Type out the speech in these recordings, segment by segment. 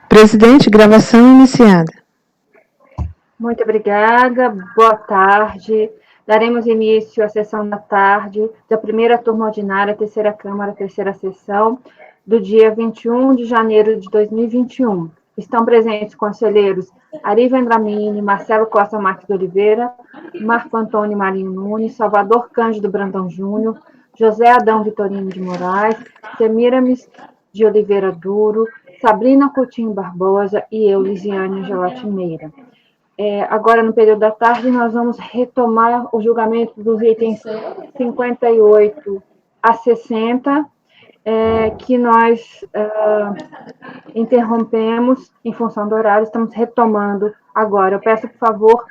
Presidente, gravação iniciada. Muito obrigada, boa tarde. Daremos início à sessão da tarde da primeira turma ordinária, terceira Câmara, terceira sessão, do dia 21 de janeiro de 2021. Estão presentes conselheiros Ari Vendramini, Marcelo Costa Marques de Oliveira, Marco Antônio Marinho Nunes, Salvador Cândido Brandão Júnior, José Adão Vitorino de Moraes, Semiramis de Oliveira Duro, Sabrina Coutinho Barbosa e eu, Lisiane Gelatimeira. Agora, no período da tarde, nós vamos retomar o julgamento dos itens 58 a 60, que nós interrompemos em função do horário, estamos retomando agora. Eu peço, por favor,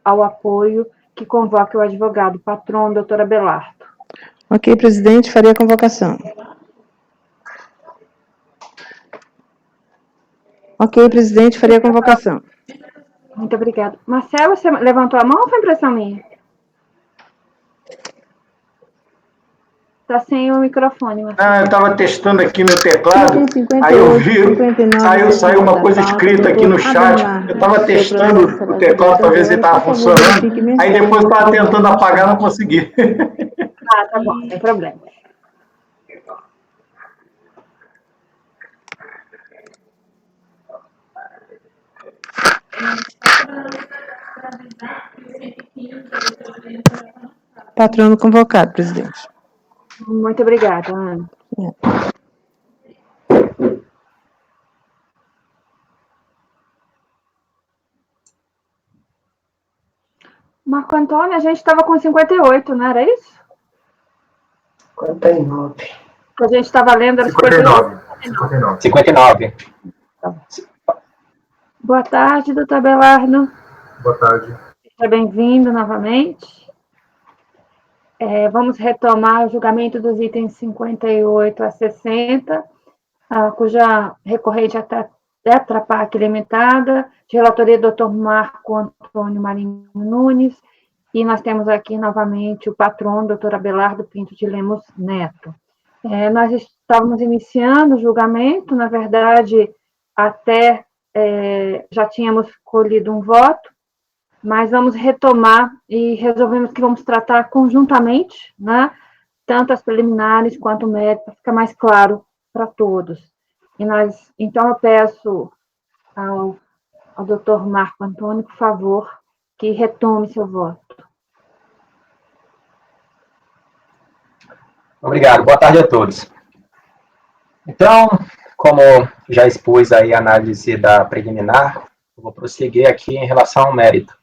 ao apoio que convoque o advogado patrão, doutor Abelardo. Ok, presidente, farei a convocação. Ok, presidente, farei a convocação. Muito obrigada. Marcelo, você levantou a mão ou foi impressão minha? Está sem o microfone, Marcelo. Eu estava testando aqui meu teclado, aí eu vi, saiu uma coisa escrita aqui no chat, eu estava testando o teclado para ver se estava funcionando, aí depois eu estava tentando apagar, não consegui. Tá bom, não tem problema. Patrono convocado, presidente. Muito obrigada, Ana. Marco Antônio, a gente estava com 58, não era isso? 59. A gente estava lendo era 59. Boa tarde, doutor Abelardo. Boa tarde. Seja bem-vindo novamente. Vamos retomar o julgamento dos itens 58 a 60, cuja recorrente é Tetrapac Limitada, de relatoria do Dr. Marco Antônio Marinho Nunes, e nós temos aqui novamente o patrono, doutor Abelardo Pinto de Lemos Neto. Nós estávamos iniciando o julgamento, na verdade, até já tínhamos colhido um voto, mas vamos retomar e resolvemos que vamos tratar conjuntamente, né, tanto as preliminares quanto o mérito, para ficar mais claro para todos. Então, eu peço ao doutor Marco Antônio, por favor, que retome seu voto. Obrigado, boa tarde a todos. Então, como já expus aí a análise da preliminar, eu vou prosseguir aqui em relação ao mérito.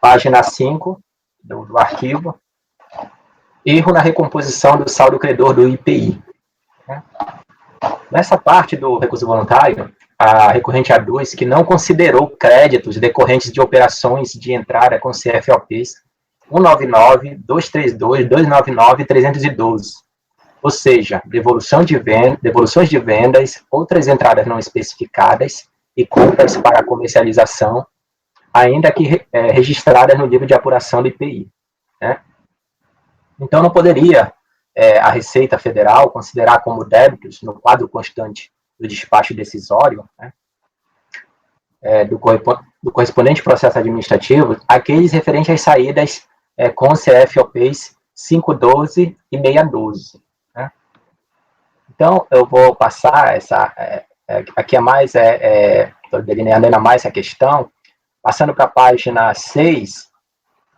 Página 5 do arquivo, erro na recomposição do saldo credor do IPI. Nessa parte do recurso voluntário, a recorrente A2, que não considerou créditos decorrentes de operações de entrada com CFOPs 199, 232, 299 e 312, ou seja, devoluções de vendas, outras entradas não especificadas e compras para comercialização, ainda que registradas no livro de apuração do IPI. Né? Então, não poderia a Receita Federal considerar como débitos, no quadro constante do despacho decisório, né, do correspondente processo administrativo, aqueles referentes às saídas com CFOPs 512 e 612. Né? Então, eu vou passar aqui é mais, estou delineando ainda mais essa questão. Passando para a página 6,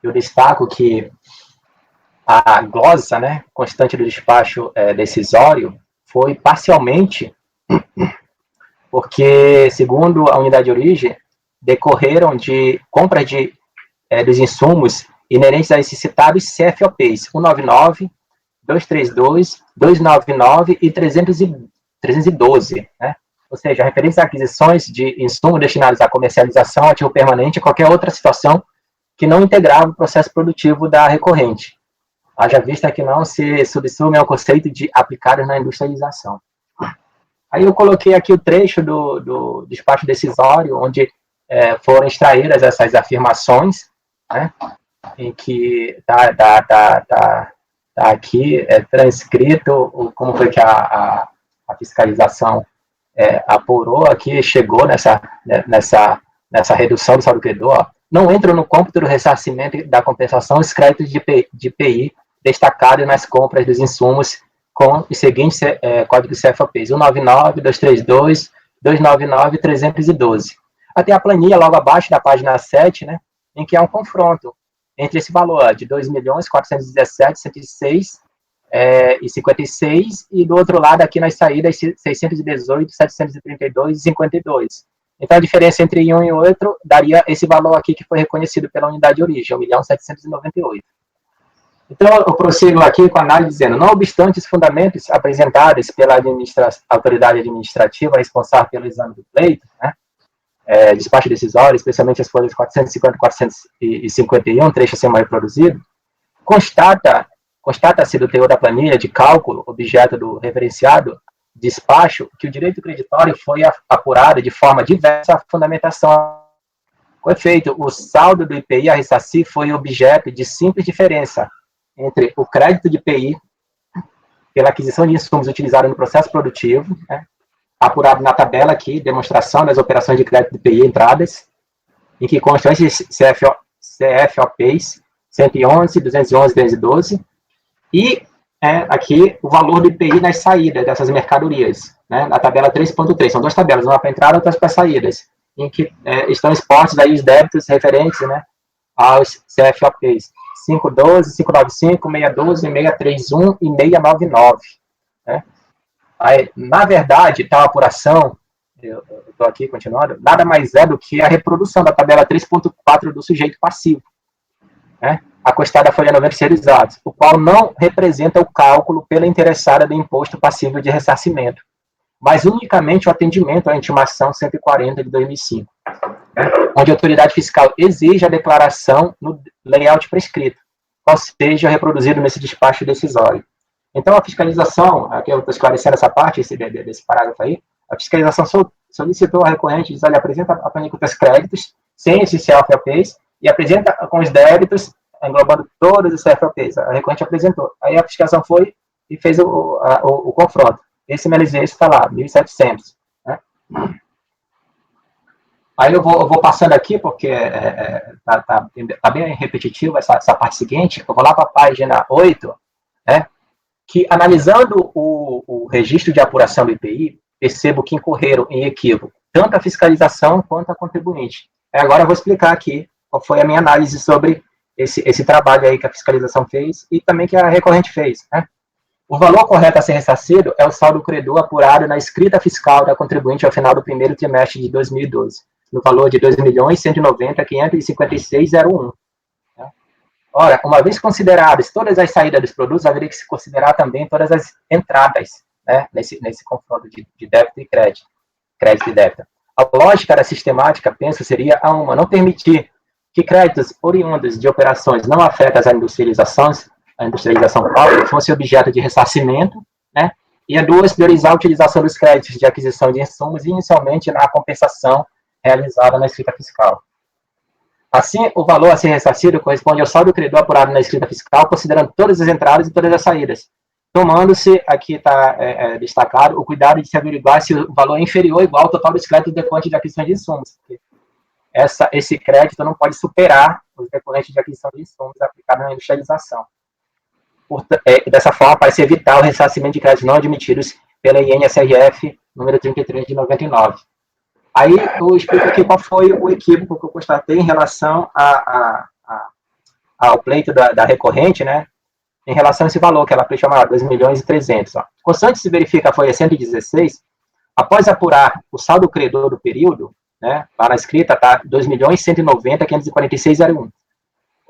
eu destaco que a glosa, né, constante do despacho decisório foi parcialmente, porque, segundo a unidade de origem, decorreram de compra dos insumos inerentes a esses citados CFOPs 199, 232, 299 e 312, né? Ou seja, referentes a aquisições de insumos destinados à comercialização, ativo permanente e qualquer outra situação que não integrava o processo produtivo da recorrente, haja vista que não se subsume ao conceito de aplicados na industrialização. Aí eu coloquei aqui o trecho do despacho decisório, onde foram extraídas essas afirmações, né, em que está aqui transcrito como foi que a fiscalização apurou aqui, chegou nessa redução do saldo credor, ó, não entram no cômputo do ressarcimento da compensação os créditos de IPI destacados nas compras dos insumos com os seguintes códigos CFOPs: 199, 232, 299 e 312. Até a planilha logo abaixo da página 7, né, em que há um confronto entre esse valor de 2.417.106,56 e do outro lado aqui nas saídas 618.732,52. Então, a diferença entre um e outro daria esse valor aqui que foi reconhecido pela unidade de origem, 1.798. Então, eu prossigo aqui com a análise dizendo: não obstante os fundamentos apresentados pela autoridade administrativa responsável pelo exame do pleito, né, despacho decisório, especialmente as folhas 450 e 451, trecho a ser mais reproduzido, constata-se do teor da planilha de cálculo, objeto do referenciado despacho, que o direito creditório foi apurado de forma diversa à fundamentação. Com efeito, o saldo do IPI a ressarcir foi objeto de simples diferença entre o crédito de IPI pela aquisição de insumos utilizados no processo produtivo, né, apurado na tabela aqui, demonstração das operações de crédito de IPI entradas, em que constam esses CFOPs 111, 211, 212, e aqui o valor do IPI nas saídas dessas mercadorias, né, na tabela 3.3. São duas tabelas, uma para entrada e outra para saídas, em que estão expostos aí os débitos referentes, né, aos CFOPs 512, 595, 612, 631 e 699. Né? Aí, na verdade, tal apuração, eu estou aqui continuando, nada mais é do que a reprodução da tabela 3.4 do sujeito passivo, né, acostada à folha 90 serializados, o qual não representa o cálculo pela interessada do imposto passível de ressarcimento, mas unicamente o atendimento à intimação 140 de 2005, né, onde a autoridade fiscal exige a declaração no layout prescrito, qual seja reproduzido nesse despacho decisório. Então, a fiscalização, aqui eu estou esclarecendo essa parte, desse parágrafo aí, a fiscalização solicitou a recorrente, diz: olha, apresenta a planilha com os créditos, sem esses CFOPs, e apresenta com os débitos, englobando todos os CFOPs. A recorrente apresentou. Aí a fiscalização foi e fez o confronto. Esse MLZ está lá, 1.700. Né? Aí eu vou passando aqui, porque tá bem repetitivo essa parte seguinte. Eu vou lá para a página 8, né, que, analisando o registro de apuração do IPI, percebo que incorreram em equívoco tanto a fiscalização quanto a contribuinte. Agora eu vou explicar aqui qual foi a minha análise sobre esse trabalho aí que a fiscalização fez e também que a recorrente fez. Né? O valor correto a ser ressarcido é o saldo credor apurado na escrita fiscal da contribuinte ao final do primeiro trimestre de 2012, no valor de R$ 2.190.556,01. Né? Ora, uma vez consideradas todas as saídas dos produtos, haveria que se considerar também todas as entradas, né, nesse confronto de débito e crédito e débito. A lógica da sistemática, penso, seria a uma: não permitir que créditos oriundos de operações não afetas à industrialização própria fosse objeto de ressarcimento, né, e a duas, priorizar a utilização dos créditos de aquisição de insumos inicialmente na compensação realizada na escrita fiscal. Assim, o valor a ser ressarcido corresponde ao saldo credor apurado na escrita fiscal, considerando todas as entradas e todas as saídas, tomando-se, aqui está destacado, o cuidado de se averiguar se o valor é inferior ou igual ao total dos créditos decorrentes de aquisição de insumos. Esse crédito não pode superar os decorrentes de aquisição de insumos aplicados na industrialização. Dessa forma, para se evitar o ressarcimento de créditos não admitidos pela INSRF número 33 de 99. Aí eu explico aqui qual foi o equívoco que eu constatei em relação ao pleito da recorrente, né, em relação a esse valor, que ela chamava 2.300.000. Constante se verifica a folha 116, após apurar o saldo credor do período, né, lá na escrita está 2.190.546,01.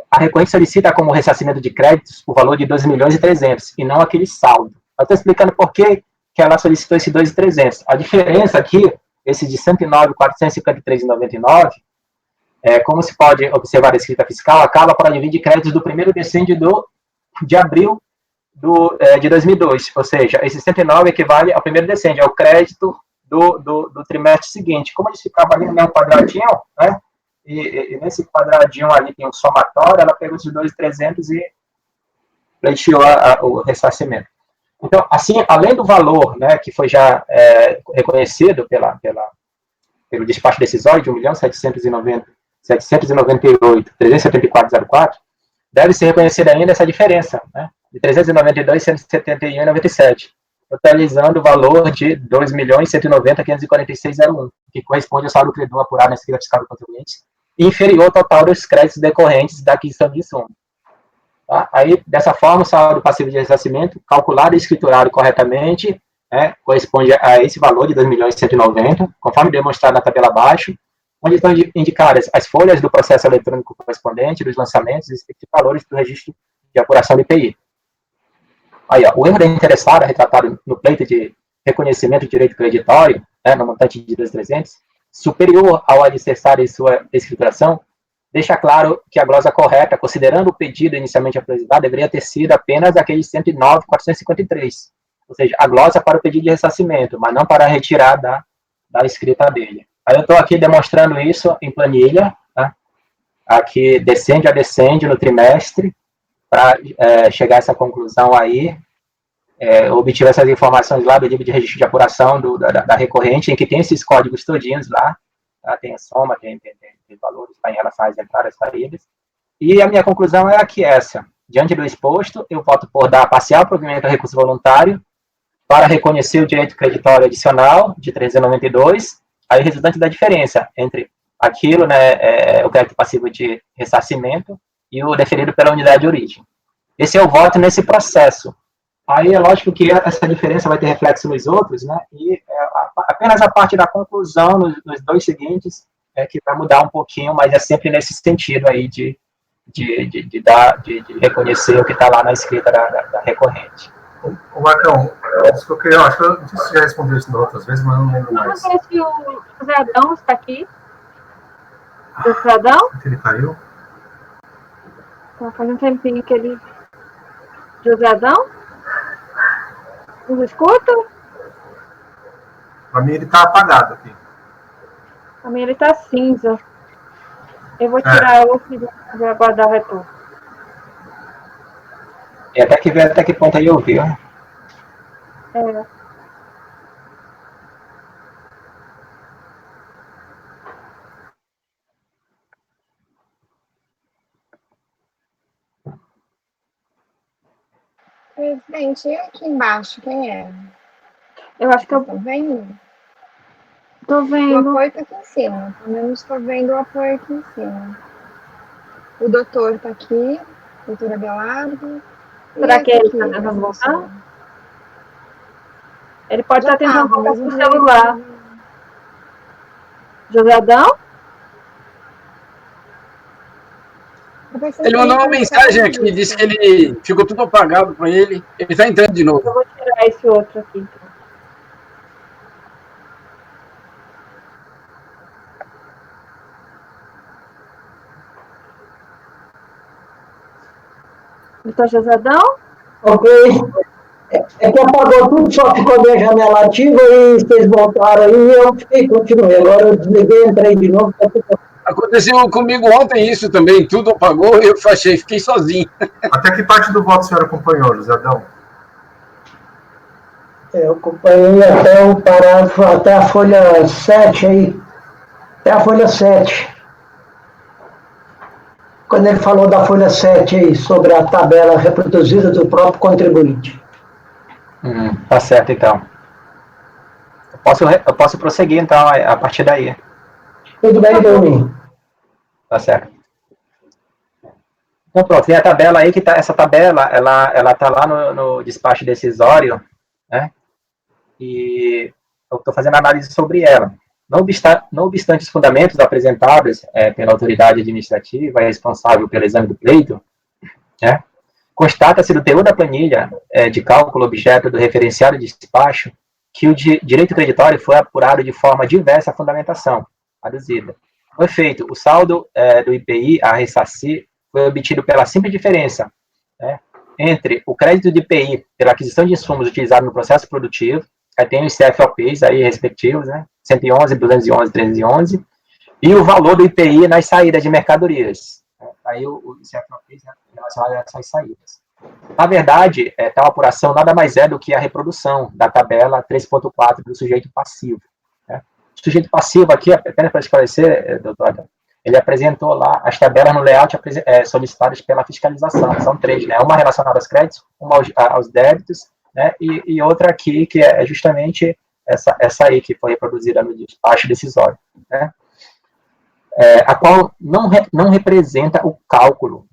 A recorrente solicita como ressarcimento de créditos o valor de 2.300.000 e não aquele saldo. Eu estou explicando por que ela solicitou esse 2.300. A diferença aqui, esse de 109.453,99, como se pode observar a escrita fiscal, acaba por advir de créditos do primeiro decêndio de abril de 2002, ou seja, esse 109 equivale ao primeiro decêndio, ao crédito do trimestre seguinte. Como eles ficavam ali no mesmo quadradinho, né, e nesse quadradinho ali tem um somatório, ela pegou esses 2.300 e pleiteou o ressarcimento. Então, assim, além do valor, né, que foi já reconhecido pelo despacho decisório de 1.798.374,04, deve ser reconhecida ainda essa diferença, né, de 392.171,97, totalizando o valor de 2.190.546,01, que corresponde ao saldo credor apurado na escrita fiscal do contribuinte, inferior ao total dos créditos decorrentes da aquisição de insumo. Tá? Aí, dessa forma, o saldo passivo de ressarcimento, calculado e escriturado corretamente, corresponde a esse valor de 2.190.000, conforme demonstrado na tabela abaixo, onde estão indicadas as folhas do processo eletrônico correspondente, dos lançamentos e respectivos valores do registro de apuração do IPI. Aí, ó, o erro da interessada, retratado no pleito de reconhecimento de direito creditório, no montante de 2.300, superior ao alicerçado em sua escrituração, deixa claro que a glosa correta, considerando o pedido inicialmente apresentado, deveria ter sido apenas aquele 109.453, ou seja, a glosa para o pedido de ressarcimento, mas não para a retirada da escrita dele. Aí eu estou aqui demonstrando isso em planilha, tá? Aqui descende a descende no trimestre, para chegar a essa conclusão aí. Obtive essas informações lá do livro de registro de apuração da recorrente, em que tem esses códigos todinhos lá, tá? Tem a soma, tem valores, tá, em relação às entradas e saídas. E a minha conclusão é aqui essa. Diante do exposto, eu voto por dar parcial provimento ao recurso voluntário para reconhecer o direito creditório adicional de 392, aí resultante da diferença entre aquilo, né, o crédito passivo de ressarcimento e o deferido pela unidade de origem. Esse é o voto nesse processo. Aí é lógico que essa diferença vai ter reflexo nos outros, né, e apenas a parte da conclusão nos dois seguintes que vai mudar um pouquinho, mas é sempre nesse sentido aí de reconhecer o que está lá na escrita da recorrente. O Marcão, isso que eu queria, acho que eu não sei se já respondeu isso outras vezes, mas eu não lembro mais. Não sei se o José Adão está aqui. José Adão? Ele caiu? Tá, faz um tempinho que ele... José Adão? Nos escuta? Para mim ele está apagado aqui. Para mim ele está cinza. Eu vou tirar o e vou aguardar o retorno. E até que ver até que ponto aí eu vi, ó. Presidente, e aqui embaixo, quem é? Eu acho que eu Tá vendo? tô O vendo. apoio tá aqui em cima. Pelo menos estou vendo o apoio aqui em cima. O doutor tá aqui, doutor Abelardo. Será que ele está tentando voltar? Ele pode estar tentando voltar com o celular. José Adão? Ele mandou uma mensagem aqui, disse que ele ficou tudo apagado para ele. Ele está entrando de novo. Eu vou tirar esse outro aqui, então. Doutor José Adão? Ok. É que apagou tudo, só ficou a minha janela ativa e vocês voltaram aí e eu continuei. Agora eu desliguei, entrei de novo. Aconteceu comigo ontem isso também, tudo apagou e eu fiquei sozinho. Até que parte do voto o senhor acompanhou, José Adão? Eu acompanhei até o parágrafo, até a folha 7 aí. Até a folha 7. Quando ele falou da folha 7 aí, sobre a tabela reproduzida do próprio contribuinte. Tá certo, então. Eu posso prosseguir, então, a partir daí. Tudo bem, Domingo? Tá certo. Então, pronto, tem a tabela aí, que tá, essa tabela, ela tá lá no despacho decisório, né? E eu estou fazendo análise sobre ela. Não obstante os fundamentos apresentados pela autoridade administrativa responsável pelo exame do pleito, né? Constata-se do teor da planilha de cálculo objeto do referenciado de despacho que o direito creditório foi apurado de forma diversa à fundamentação aduzida. Com efeito, o saldo do IPI a ressarcir foi obtido pela simples diferença, né, entre o crédito de IPI pela aquisição de insumos utilizado no processo produtivo, aí tem os CFOPs aí respectivos, né, 111, 211, 311, e o valor do IPI nas saídas de mercadorias. Aí o CFOPs, né, relacionado a essas saídas. Na verdade, tal apuração nada mais é do que a reprodução da tabela 3.4 do sujeito passivo. Né? O sujeito passivo aqui, apenas para esclarecer, doutora, ele apresentou lá as tabelas no layout solicitadas pela fiscalização. São 3, né? Uma relacionada aos créditos, uma aos débitos, né? E outra aqui, que é justamente essa aí, que foi reproduzida no despacho decisório. Né? A qual não representa o cálculo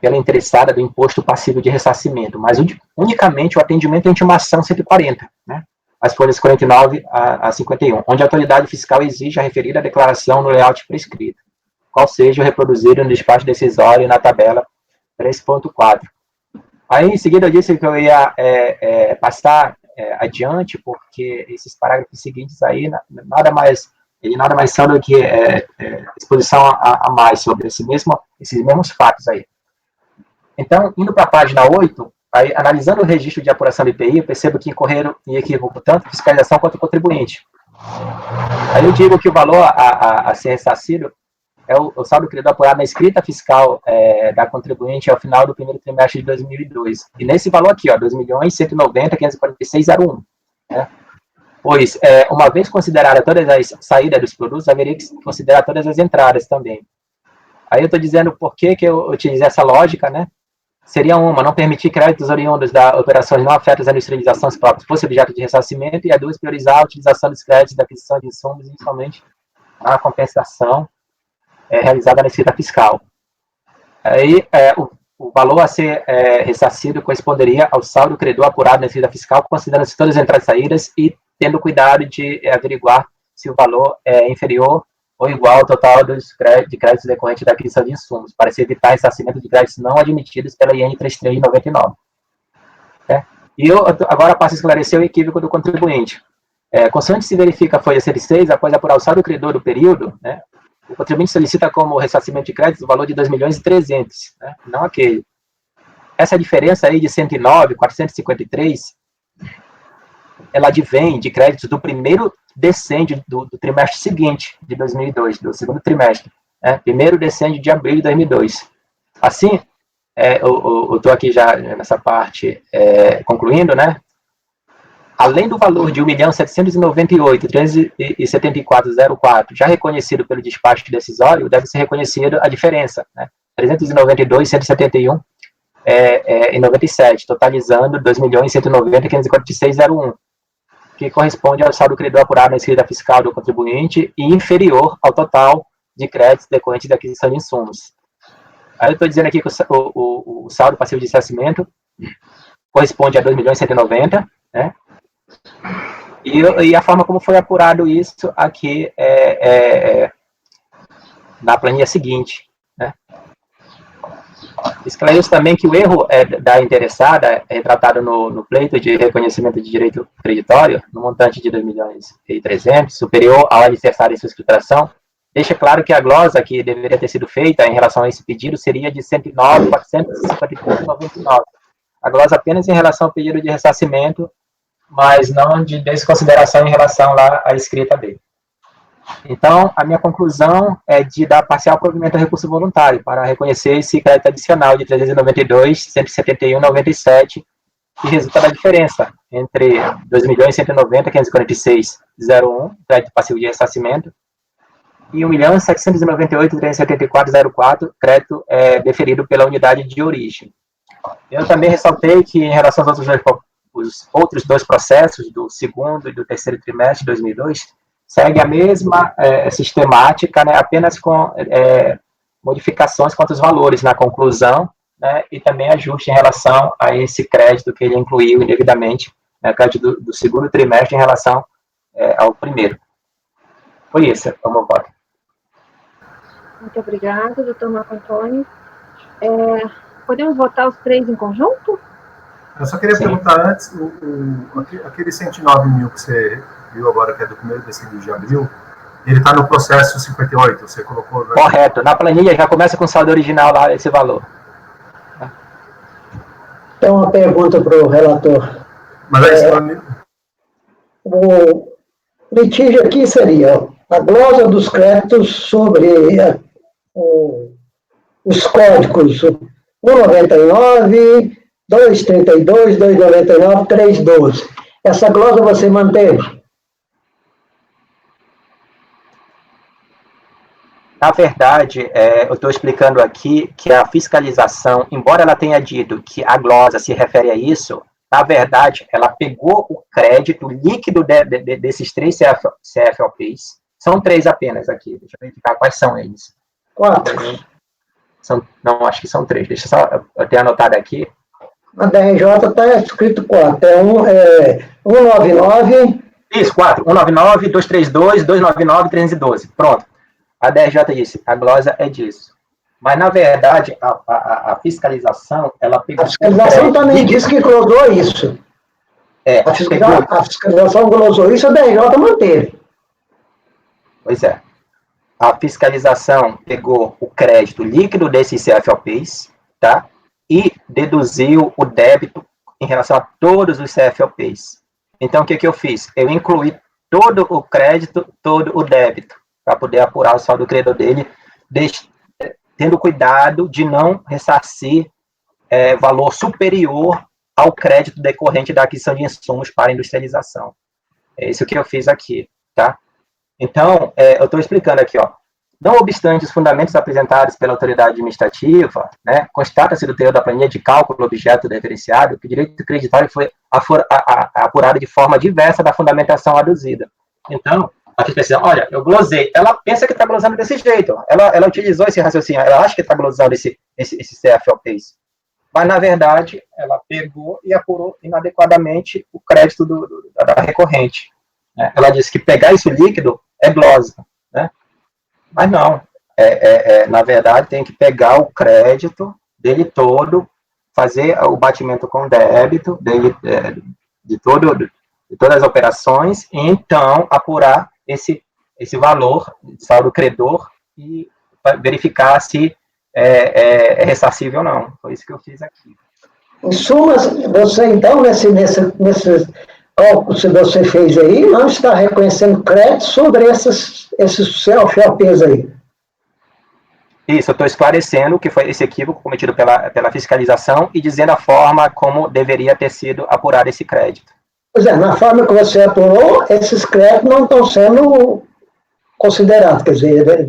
pela interessada do imposto passivo de ressarcimento, mas unicamente o atendimento à intimação 140, né? As folhas 49 a 51, onde a autoridade fiscal exige a referida declaração no layout prescrito, qual seja reproduzido no despacho decisório na tabela 3.4. Aí, em seguida, eu disse que eu ia passar adiante, porque esses parágrafos seguintes aí, nada mais são do que exposição a mais sobre esses mesmos fatos aí. Então, indo para a página 8, aí, analisando o registro de apuração do IPI, eu percebo que incorreram em equívoco tanto a fiscalização quanto o contribuinte. Aí eu digo que o valor a ser ressarcido é o saldo credor apurado na escrita fiscal da contribuinte ao final do primeiro trimestre de 2002. E nesse valor aqui, ó, 2.190.546,01. Né? Pois, uma vez considerada todas as saídas dos produtos, haveria que considerar todas as entradas também. Aí eu estou dizendo por que eu utilizei essa lógica, né? Seria não permitir créditos oriundos da operações não afetas à industrialização se próprios fosse objeto de ressarcimento, e a 2, priorizar a utilização dos créditos da aquisição de insumos, inicialmente a compensação realizada na escrita fiscal. Aí, o valor a ser ressarcido corresponderia ao saldo credor apurado na escrita fiscal, considerando-se todas as entradas e saídas e tendo cuidado de averiguar se o valor é inferior ou igual ao total de créditos decorrentes da aquisição de insumos, para se evitar ressarcimento de créditos não admitidos pela IN 3399. E eu agora passo a esclarecer o equívoco do contribuinte. Consoante se verifica a folha 106, após apurar o saldo credor do período, né, o contribuinte solicita como ressarcimento de créditos o valor de 2.300.000, né, não aquele. Essa diferença aí de 109.453, ela advém de créditos do primeiro decêndio do trimestre seguinte, de 2002, do segundo trimestre. Primeiro decêndio de abril de 2002. Assim, eu estou aqui já nessa parte concluindo, né? Além do valor de 1.798.374,04, já reconhecido pelo despacho decisório, deve ser reconhecido a diferença, né? 392.171,97, totalizando 2.190.546,01, que corresponde ao saldo credor apurado na escrita fiscal do contribuinte e inferior ao total de créditos decorrentes da aquisição de insumos. Aí eu estou dizendo aqui que o saldo passivo de ressarcimento corresponde a 2.190.000, né? E a forma como foi apurado isso aqui na planilha seguinte, né? Esclareço também que o erro da interessada é retratado no pleito de reconhecimento de direito creditório, no montante de 2.300.000, superior ao alicerçado em sua escrituração, deixa claro que a glosa que deveria ter sido feita em relação a esse pedido seria de 109.453,99. A glosa apenas em relação ao pedido de ressarcimento, mas não de desconsideração em relação lá à escrita dele. Então, a minha conclusão é de dar parcial provimento ao recurso voluntário para reconhecer esse crédito adicional de 392.171,97, que resulta da diferença entre 2.190.546,01, crédito passivo de ressarcimento, e 1.798.374,04, crédito deferido pela unidade de origem. Eu também ressaltei que, em relação aos outros dois processos, do segundo e do terceiro trimestre de 2002, segue a mesma sistemática, né, apenas com modificações quanto aos valores na conclusão, né, e também ajuste em relação a esse crédito que ele incluiu indevidamente, né, crédito do segundo trimestre em relação ao primeiro. Foi isso, o meu voto. Muito obrigada, doutor Marco Antônio. Podemos votar os três em conjunto? Eu só queria perguntar antes, aquele 109.000 que você viu agora, que é do primeiro decêndio de abril, ele está no processo 58, você colocou... Né? Correto, na planilha já começa com o saldo original lá, esse valor. Então, uma pergunta para o relator. Mas o litígio aqui seria a glosa dos créditos sobre os códigos 199, 232, 299, 312. Essa glosa você manteve? Na verdade, eu estou explicando aqui que a fiscalização, embora ela tenha dito que a glosa se refere a isso, na verdade, ela pegou o crédito líquido desses 3 CFOPs. São 3 apenas aqui. Deixa eu verificar quais são eles. 4. Não, acho que são 3. Deixa eu ter anotado aqui. Na DRJ está escrito 4. É 199. Isso, 4. 199, 232, 299, 312. Pronto. A DRJ disse, a glosa é disso. Mas, na verdade, a fiscalização, ela pegou... A fiscalização também disse que glosou isso. A fiscalização glosou isso, a DRJ manteve. Pois é. A fiscalização pegou o crédito líquido desses CFOPs, tá? E deduziu o débito em relação a todos os CFOPs. Então, o que eu fiz? Eu incluí todo o crédito, todo o débito, para poder apurar o saldo credor dele, tendo cuidado de não ressarcir valor superior ao crédito decorrente da aquisição de insumos para industrialização. É isso que eu fiz aqui, tá? Então, eu estou explicando aqui, ó. Não obstante os fundamentos apresentados pela autoridade administrativa, né, constata-se do teor da planilha de cálculo objeto diferenciado que o direito creditório foi apurado de forma diversa da fundamentação aduzida. Então, a fiscalização, olha, eu glosei. Ela pensa que está glosando desse jeito. Ela utilizou esse raciocínio. Ela acha que está glosando esse CFOPs. Mas, na verdade, ela pegou e apurou inadequadamente o crédito da recorrente. Né? Ela disse que pegar isso líquido é glosa. Né? Mas não. Na verdade, tem que pegar o crédito dele todo, fazer o batimento com débito dele, de todas as operações, e então apurar esse valor de saldo credor e verificar se é ressarcível ou não. Foi isso que eu fiz aqui. Em suma, você então, nesse cálculo que você fez aí, não está reconhecendo crédito sobre esses CFOPs aí. Isso, eu estou esclarecendo que foi esse equívoco cometido pela fiscalização e dizendo a forma como deveria ter sido apurado esse crédito. Pois é, na forma que você apurou, esses créditos não estão sendo considerados, quer dizer,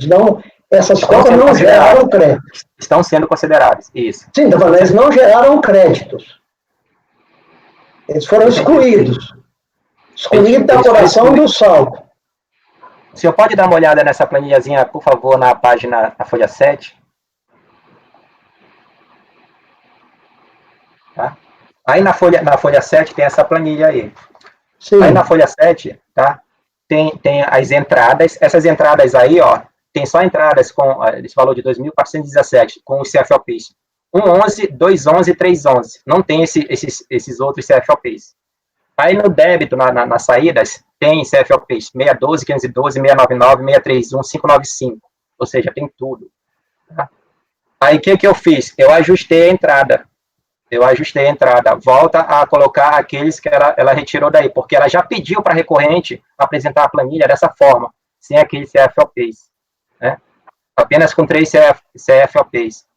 essas contas não geraram crédito. Estão sendo considerados, isso. Sim, então, eles não geraram créditos. Eles foram excluídos. Excluídos da apuração do saldo. O senhor pode dar uma olhada nessa planilhazinha, por favor, na folha 7? Tá? Aí na folha 7 tem essa planilha aí. Sim. Aí na folha 7, tá? Tem as entradas. Essas entradas aí, ó, tem só entradas com esse valor de 2.417, com os CFOPs 111, 211 e 311. Não tem esses outros CFOPs. Aí no débito, nas saídas, tem CFOPs 612, 512, 699, 631, 595. Ou seja, tem tudo. Tá? Aí o que eu fiz? Eu ajustei a entrada. Volta a colocar aqueles que ela retirou daí, porque ela já pediu para a recorrente apresentar a planilha dessa forma, sem aqueles CFOPs. Né? Apenas com 3 CFOPs.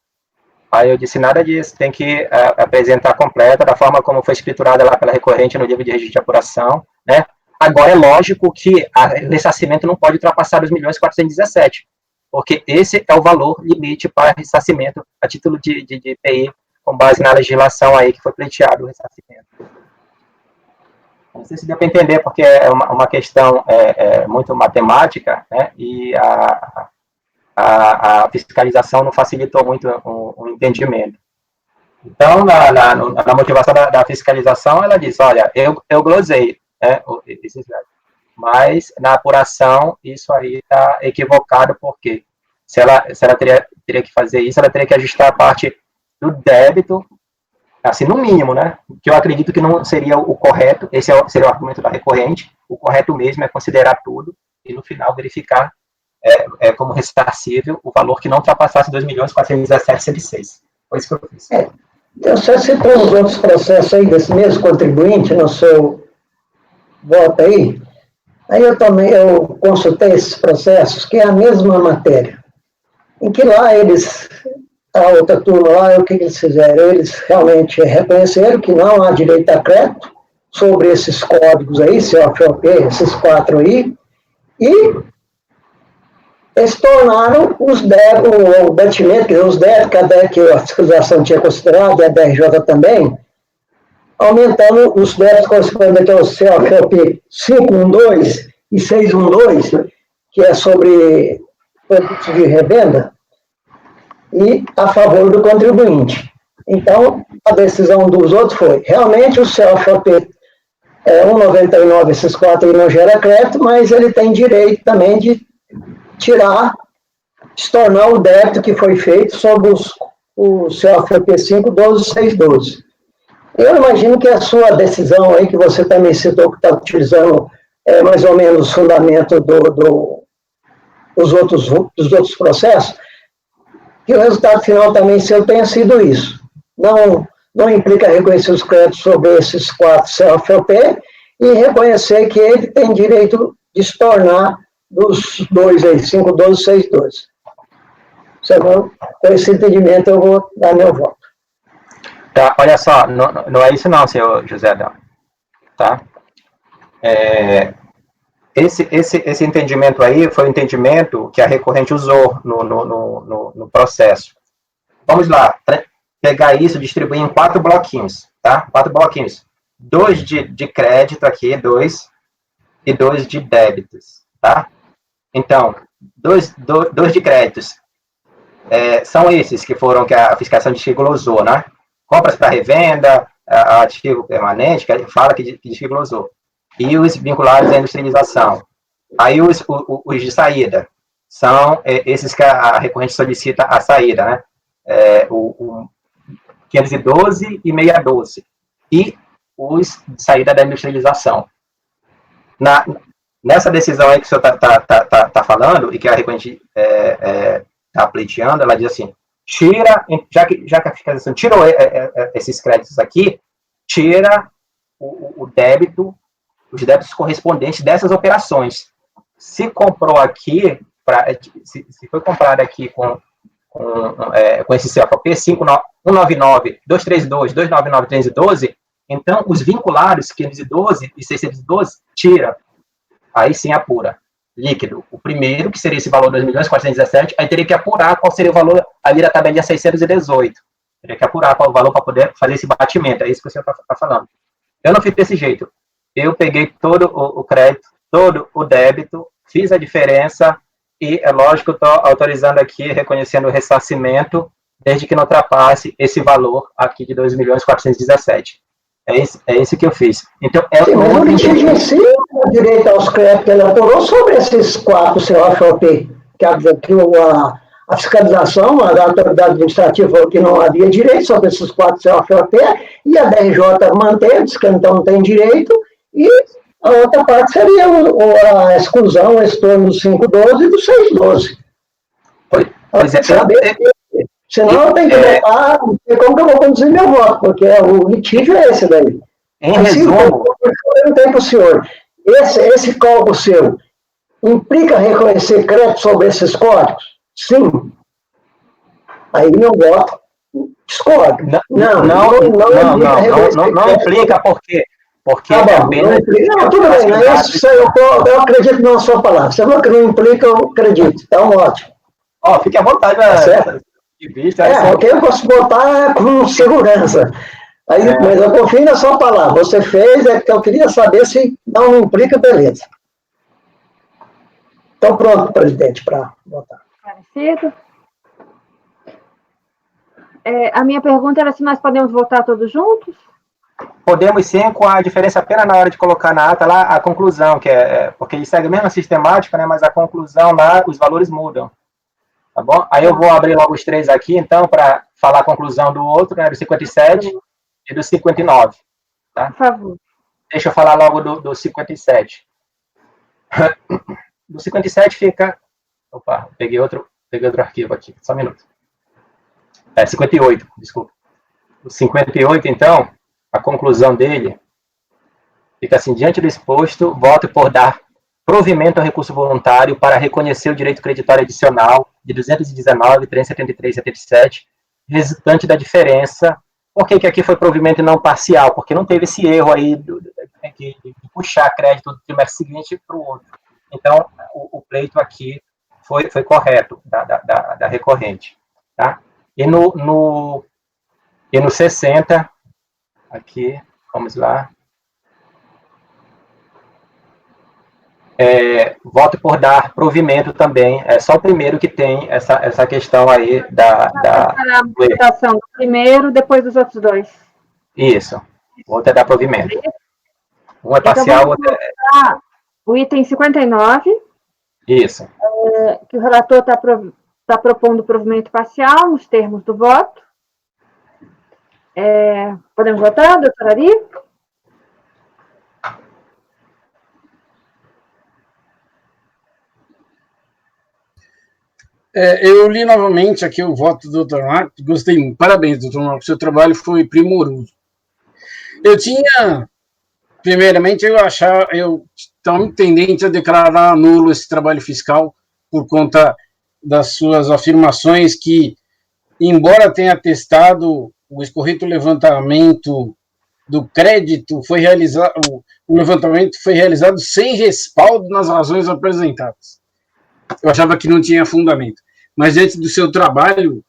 Aí eu disse, nada disso, tem que apresentar completa, da forma como foi escriturada lá pela recorrente no livro de registro de apuração, né? Agora, é lógico que o ressarcimento não pode ultrapassar 2.417, porque esse é o valor limite para ressarcimento a título de IPI, com base na legislação aí que foi pleiteado o ressarcimento. Não sei se deu para entender, porque é uma questão muito matemática, né? E a fiscalização não facilitou muito o entendimento. Então, na motivação da fiscalização, ela diz, olha, eu glosei esses dados, mas na apuração isso aí está equivocado, porque se ela teria que fazer isso, ela teria que ajustar a parte do débito, assim, no mínimo, né, que eu acredito que não seria o correto, esse seria o argumento da recorrente, o correto mesmo é considerar tudo e no final verificar como ressarcível o valor que não ultrapassasse 2.417.106. Foi isso que eu fiz. Você citou os outros processos aí desse mesmo contribuinte no seu voto aí. Aí eu consultei esses processos, que é a mesma matéria, em que lá eles a outra turma lá, o que eles fizeram? Eles realmente reconheceram que não há direito a crédito sobre esses códigos aí, CFOP, esses 4 aí, e eles tornaram os débitos, o batimento, quer dizer, os débitos que a fiscalização tinha considerado, e a DRJ também, aumentando os débitos correspondentes ao CFOP 512 e 612, que é sobre produtos de revenda, e a favor do contribuinte. Então, a decisão dos outros foi, realmente o CFOP 1,99, esses 4 aí não gera crédito, mas ele tem direito também de tirar, estornar o débito que foi feito sobre o CFOP 512 e 612. Eu imagino que a sua decisão aí, que você também citou que está utilizando mais ou menos o fundamento dos outros processos, que o resultado final também seu tenha sido isso. Não implica reconhecer os créditos sobre esses 4 CFOP e reconhecer que ele tem direito de estornar dos 2 aí, 512 e 612. Com esse entendimento eu vou dar meu voto. Tá, olha só, não é isso não, senhor José Adão. Tá? Esse entendimento aí foi o entendimento que a recorrente usou no processo. Vamos lá, pegar isso e distribuir em 4 bloquinhos, tá? 4 bloquinhos. 2 de crédito aqui, 2, e 2 de débitos, tá? Então, 2 de créditos são esses que foram que a fiscalização de desrigorosou, né? Compras para revenda, ativo permanente, que fala que desrigorosou. E os vinculados à industrialização. Aí os de saída são esses que a recorrente solicita a saída, né? O 512 e 612. E os de saída da industrialização. Nessa decisão aí que o senhor está falando, e que a recorrente está pleiteando, ela diz assim, tira, já que a fiscalização tirou esses créditos aqui, tira o débito, os débitos correspondentes dessas operações. Se comprou aqui, se foi comprado aqui com esse CFOP 199, 232, 299, 312, então os vinculados 512 e 612 tira. Aí sim apura. Líquido. O primeiro, que seria esse valor 2.417, aí teria que apurar qual seria o valor ali da tabelinha 618. Teria que apurar qual o valor para poder fazer esse batimento. É isso que o senhor está falando. Eu não fiz desse jeito. Eu peguei todo o crédito, todo o débito, fiz a diferença e, é lógico, estou autorizando aqui, reconhecendo o ressarcimento, desde que não ultrapasse esse valor aqui de 2.417. É isso que eu fiz. Então, sim, mas o litígio em si, o direito aos créditos que ele apurou sobre esses 4 CFOP, que a fiscalização, a autoridade administrativa falou que não havia direito sobre esses 4 CFOP, e a DRJ manteve, diz que então não tem direito, e a outra parte seria a exclusão, o estorno do 512 e do 612. Pois é, senão eu tenho que votar, não sei como que eu vou conduzir meu voto, porque o litígio é esse daí. Em resumo, eu perguntei para o senhor, esse cálculo seu implica reconhecer crédito sobre esses códigos? Sim. Aí meu voto discordo. Não implica porque tá bom, não, tudo bem, mas eu acredito na sua palavra. Você falou que não implica, eu acredito. Então, ótimo. Fique à vontade, né? Certo? Porque eu posso votar com segurança. Aí, mas eu confio na sua palavra. Você fez, que eu queria saber se não implica, beleza. Então, pronto, presidente, para votar. Parecido. A minha pergunta era se nós podemos votar todos juntos? Podemos sim, com a diferença apenas na hora de colocar na ata lá a conclusão, porque ele segue a mesma sistemática, né, mas a conclusão lá, os valores mudam. Tá bom? Aí eu vou abrir logo os 3 aqui, então, para falar a conclusão do outro, né, do 57 e do 59. Tá? Por favor. Deixa eu falar logo do 57. Do 57 fica... Opa, peguei outro arquivo aqui, só um minuto. 58, desculpa. O 58, então, a conclusão dele fica assim, diante do exposto, voto por dar provimento ao recurso voluntário para reconhecer o direito creditório adicional de 219, 373 e 77 resultante da diferença. Por que aqui foi provimento e não parcial? Porque não teve esse erro aí de puxar crédito do trimestre seguinte para o outro. Então, o pleito aqui foi correto, da recorrente. Tá? E no 60, aqui, vamos lá. Voto por dar provimento também. É só o primeiro que tem essa questão aí A votação do primeiro, depois dos outros dois. Isso. O outro é dar provimento. Um é Então, parcial, o vamos outro votar o item 59, Isso. que o relator está propondo provimento parcial, nos termos do voto. Podemos votar, doutora Ari? Eu li novamente aqui o voto do Dr. Marcos, gostei muito. Parabéns, Dr. Marcos, seu trabalho foi primoroso. Primeiramente, eu estava muito tendente a declarar nulo esse trabalho fiscal por conta das suas afirmações que, embora tenha atestado o escorreto levantamento do crédito, o levantamento foi realizado sem respaldo nas razões apresentadas. Eu achava que não tinha fundamento. Mas diante do seu trabalho,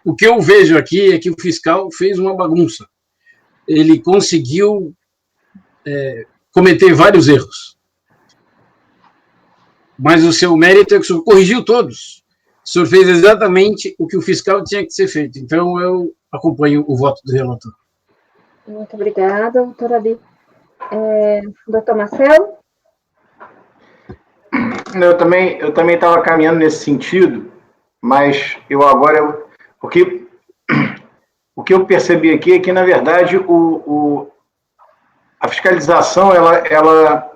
o que eu vejo aqui é que o fiscal fez uma bagunça. Ele conseguiu cometer vários erros. Mas o seu mérito é que o senhor corrigiu todos. O senhor fez exatamente o que o fiscal tinha que ser feito. Então, eu acompanho o voto do relator. Muito obrigada, doutora Ari. Doutor Marcelo? Eu também estava caminhando nesse sentido, mas o que eu percebi aqui é que, na verdade, a fiscalização ela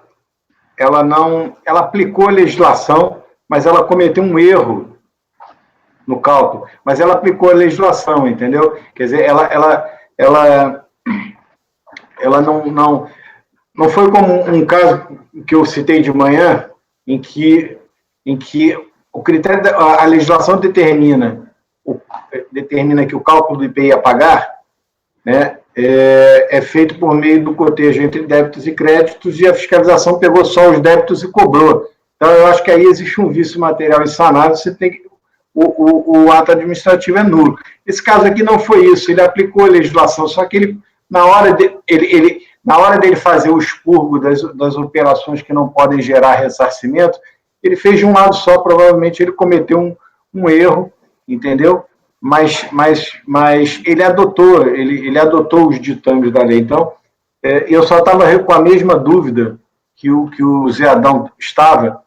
aplicou a legislação, mas ela cometeu um erro no cálculo, mas ela aplicou a legislação, entendeu? Quer dizer, ela não foi como um caso que eu citei de manhã, em que o critério a legislação determina que o cálculo do IPI a pagar, né, é feito por meio do cotejo entre débitos e créditos, e a fiscalização pegou só os débitos e cobrou. Então, eu acho que aí existe um vício material insanável, você tem que o ato administrativo é nulo. Esse caso aqui não foi isso, ele aplicou a legislação, só que ele, na hora dele fazer o expurgo das operações que não podem gerar ressarcimento, ele fez de um lado só, provavelmente ele cometeu um erro, entendeu? Mas ele adotou os ditames da lei. Então, eu só estava com a mesma dúvida que o Zé Adão estava,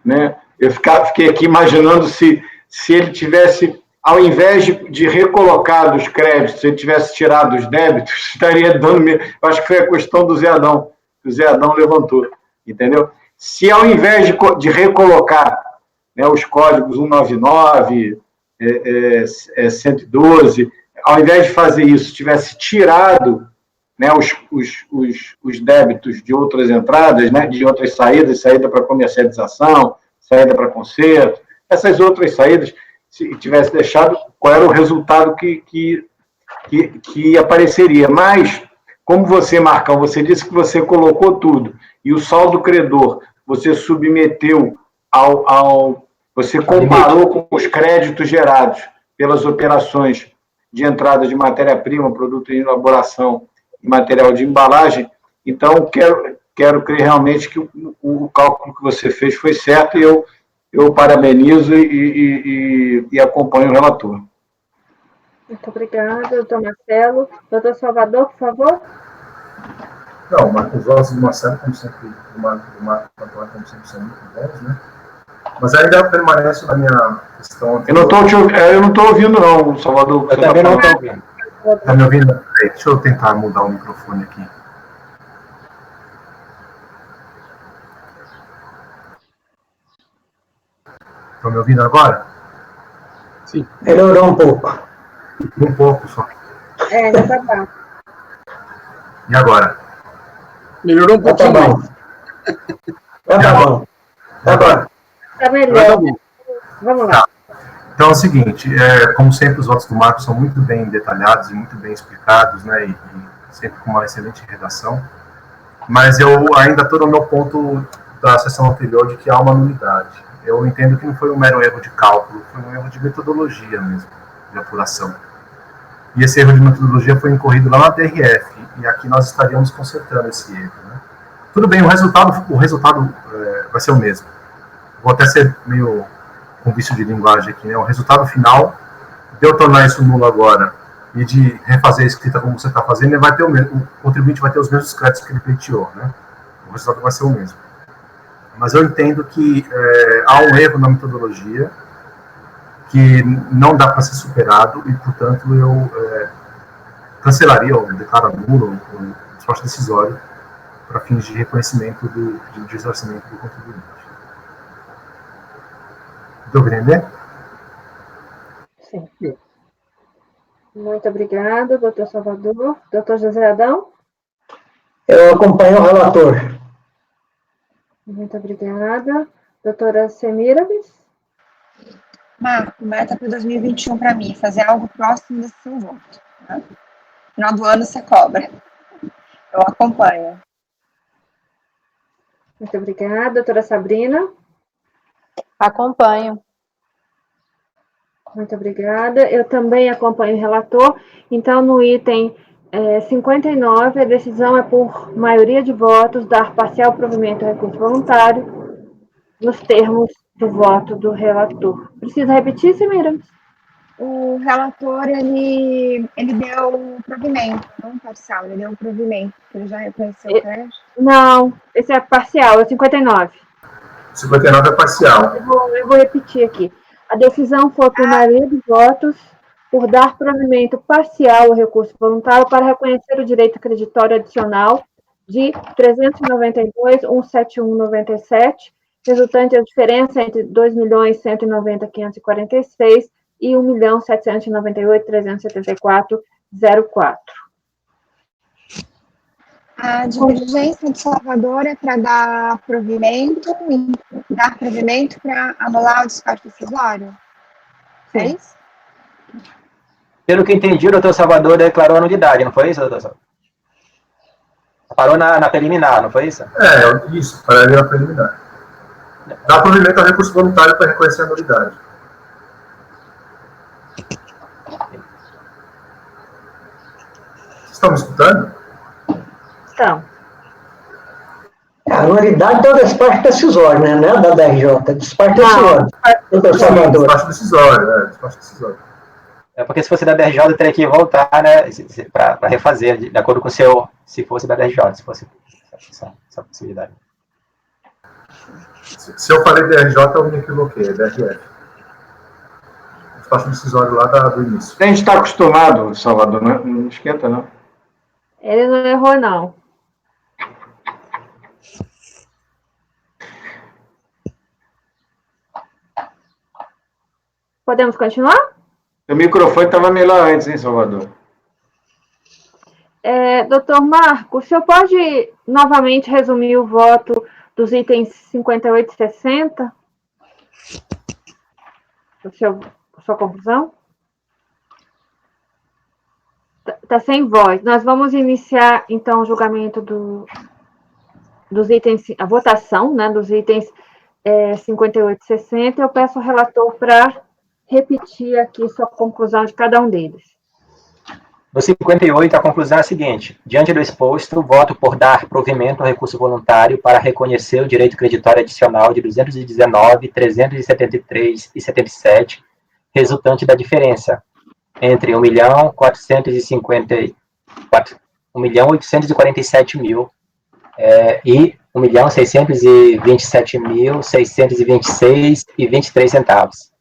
né? Eu fiquei aqui imaginando se ele tivesse, ao invés de recolocar dos créditos, se ele tivesse tirado os débitos, estaria dando... Eu acho que foi a questão do Zé Adão, que o Zé Adão levantou, entendeu? Se ao invés de recolocar, né, os códigos 199, 112, ao invés de fazer isso, tivesse tirado, né, os débitos de outras entradas, né, de outras saídas, saída para comercialização, saída para conserto, essas outras saídas, se tivesse deixado, qual era o resultado que apareceria. Mas, como você, Marcão, você disse que você colocou tudo, e o saldo credor você submeteu você comparou com os créditos gerados pelas operações de entrada de matéria-prima, produto em elaboração e material de embalagem, então quero crer realmente que o cálculo que você fez foi certo, e eu parabenizo e acompanho o relator. Muito obrigada, doutor Marcelo. Doutor Salvador, por favor. Não, os votos do Marcelo, como sempre, do Marco Antônio, como sempre, são muito bons, né? Mas ainda permanece na minha questão... Eu não estou ouvindo, não, Salvador. Eu também não estou ouvindo. Está me ouvindo? Deixa eu tentar mudar o microfone aqui. Estão me ouvindo agora? Sim. Melhorou um pouco. Um pouco só. Já está bom. E agora? Melhorou um pouquinho mais. Tá bom. Agora. Está melhor. Vamos lá. Então é o seguinte, como sempre os votos do Marcos são muito bem detalhados e muito bem explicados, né, e sempre com uma excelente redação, mas eu ainda estou no meu ponto da sessão anterior de que há uma nulidade. Eu entendo que não foi um mero erro de cálculo, foi um erro de metodologia mesmo, de apuração. E esse erro de metodologia foi incorrido lá na DRF, e aqui nós estaríamos consertando esse erro, né? Tudo bem, o resultado vai ser o mesmo. Vou até ser meio com vício de linguagem aqui, né? O resultado final, de eu tornar isso nulo agora e de refazer a escrita como você está fazendo, ele vai ter o contribuinte vai ter os mesmos créditos que ele pleiteou, né? O resultado vai ser o mesmo. Mas eu entendo que há um erro na metodologia que não dá para ser superado e, portanto, eu cancelaria ou declaro nulo o despacho decisório para fins de reconhecimento do ressarcimento do contribuinte. Deu para entender? Sim. Muito obrigada, doutor Salvador. Doutor José Adão? Eu acompanho o relator. Muito obrigada. Doutora Semiramis? Marco, meta para 2021 para mim, fazer algo próximo desse seu voto. Né? Final do ano você cobra. Eu acompanho. Muito obrigada. Doutora Sabrina? Acompanho. Muito obrigada. Eu também acompanho o relator. Então, no item 59, a decisão é por maioria de votos dar parcial provimento ao recurso voluntário nos termos do voto do relator. Precisa repetir, Semiramis? O relator, ele deu provimento, não parcial, ele deu provimento, ele já reconheceu o crédito? Não, esse é parcial, é 59. 59 é parcial. Eu vou repetir aqui. A decisão foi por maioria de votos por dar provimento parcial ao recurso voluntário para reconhecer o direito creditório adicional de 392.171,97, resultante da diferença entre 2.190.546 e 1.798.374,04. A divergência de Salvador é para dar provimento para anular o despacho decisório? É isso? Pelo que entendi, o doutor Salvador declarou a nulidade, não foi isso, doutor Salvador? Parou na preliminar, não foi isso? Isso, parou na preliminar. Dá provimento ao recurso voluntário para reconhecer a nulidade. Vocês estão me escutando? Então. A nulidade é o despacho decisório, né? Não é da DRJ, é despacho decisório. Doutor Salvador. Despacho decisório, despacho decisório. Porque se fosse da DRJ, eu teria que voltar, né, para refazer, de acordo com o seu, se fosse da DRJ, se fosse essa possibilidade. Se eu falei DRJ, eu me equivoquei, é DRF. Despacho decisório lá do início. A gente está acostumado, Salvador, não esquenta, não. Ele não errou, não. Podemos continuar? O microfone estava melhor antes, hein, Salvador? Doutor Marco, o senhor pode novamente resumir o voto dos itens 58 e 60? A sua conclusão? Está sem voz. Nós vamos iniciar, então, o julgamento dos itens, a votação, né, dos itens 58 e 60. Eu peço ao relator para repetir aqui sua conclusão de cada um deles. No 58, a conclusão é a seguinte: diante do exposto, voto por dar provimento ao recurso voluntário para reconhecer o direito creditório adicional de 219.373,77, resultante da diferença entre 1.847.000 e 1.627.626,23 centavos.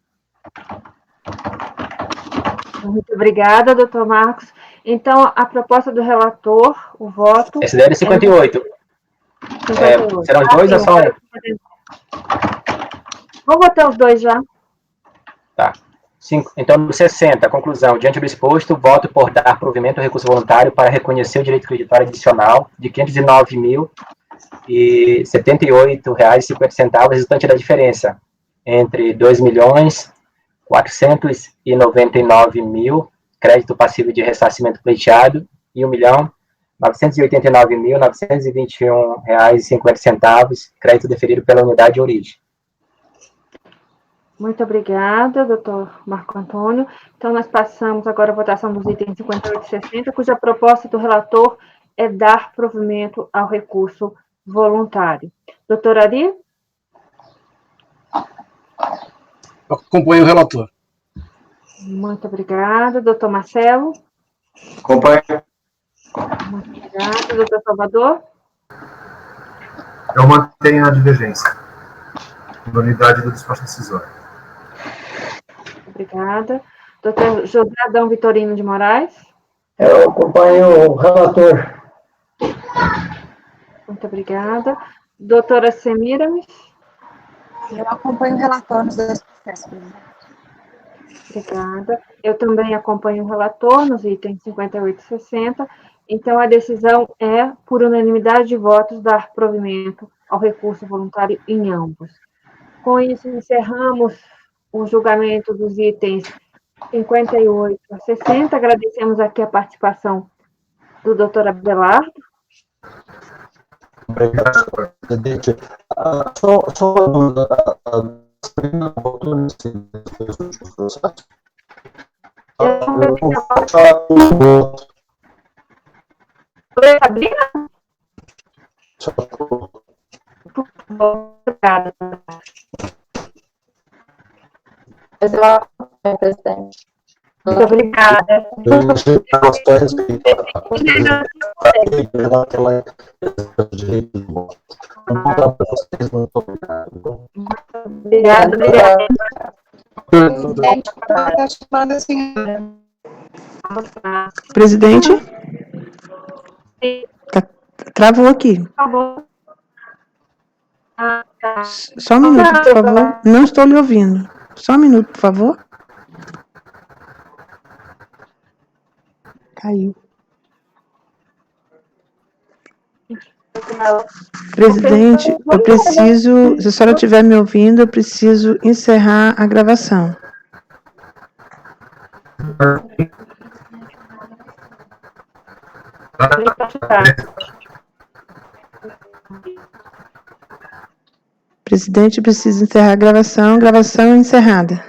Muito obrigada, doutor Marcos. Então, a proposta do relator, o voto... Esse daí é 58. 58. Serão os dois ou só um? Vamos botar os dois já. Tá. Então, no 60, a conclusão. Diante do exposto, voto por dar provimento ao recurso voluntário para reconhecer o direito creditório adicional de R$ 509.078,50, resultante da diferença entre R$ 2.190.546 499.000, crédito passivo de ressarcimento pleiteado, e R$ 1.989.921,50, crédito deferido pela unidade de origem. Muito obrigada, doutor Marco Antônio. Então, nós passamos agora a votação dos itens 58 e 60, cuja proposta do relator é dar provimento ao recurso voluntário. Doutor Ari? Acompanho o relator. Muito obrigada. Doutor Marcelo? Acompanho. Muito obrigada. Doutor Salvador? Eu mantenho a divergência na unidade do despacho decisório. Obrigada. Doutor José Adão Vitorino de Moraes? Eu acompanho o relator. Muito obrigada. Doutora Semiramis? Eu acompanho o relator nos dois processos, presidente. Obrigada. Eu também acompanho o relator nos itens 58 e 60. Então, a decisão é, por unanimidade de votos, dar provimento ao recurso voluntário em ambos. Com isso, encerramos o julgamento dos itens 58 a 60. Agradecemos aqui a participação do doutor Abelardo. Obrigado, presidente. Só uma dúvida. A votou nesse último processo? Oi, Sabrina? Obrigada. Eu acompanho, presidente. Muito obrigada. Obrigada, obrigada. Presidente, está chamando a senhora. Presidente? Travou aqui. Por favor. Só um minuto, por favor. Não estou lhe ouvindo. Só um minuto, por favor. Caiu. Presidente, eu preciso, se a senhora estiver me ouvindo, eu preciso encerrar a gravação. Presidente, preciso encerrar a gravação. Gravação encerrada.